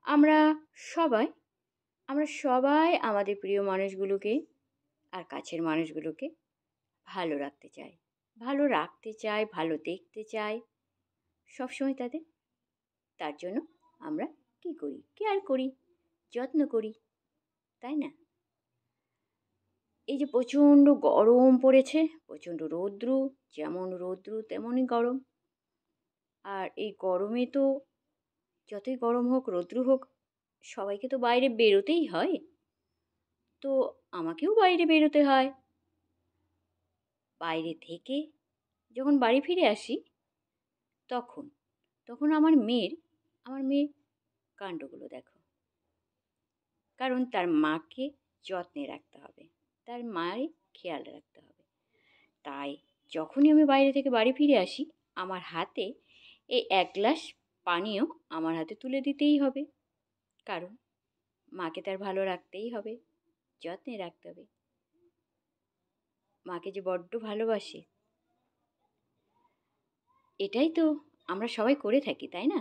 আমরা সবাই আমরা সবাই আমাদের প্রিয় মানুষগুলোকে আর কাছের মানুষগুলোকে ভালো রাখতে চাই, ভালো দেখতে চাই সবসময় তাদের। তার জন্য আমরা কী করি? কেয়ার করি, যত্ন করি, তাই না? এই যে প্রচণ্ড গরম পড়েছে, প্রচণ্ড রৌদ্র, যেমন রৌদ্র তেমনই গরম। আর এই গরমে তো যতই গরম হোক রৌদ্র হোক সবাইকে তো বাইরে বেরোতেই হয়। তো আমাকেও বাইরে বেরোতে হয়। বাইরে থেকে যখন বাড়ি ফিরে আসি তখন তখন আমার মেয়ের কাণ্ডগুলো দেখো। কারণ তার মাকে যত্নে রাখতে হবে, তার মায়ের খেয়াল রাখতে হবে। তাই যখনই আমি বাইরে থেকে বাড়ি ফিরে আসি আমার হাতে এই 1 গ্লাস পানীয় আমার হাতে তুলে দিতেই হবে। কারণ মাকে তার ভালো রাখতেই হবে, যত্নে রাখতে হবে। মাকে যে বড্ড ভালোবাসে, এটাই তো আমরা সবাই করে থাকি, তাই না?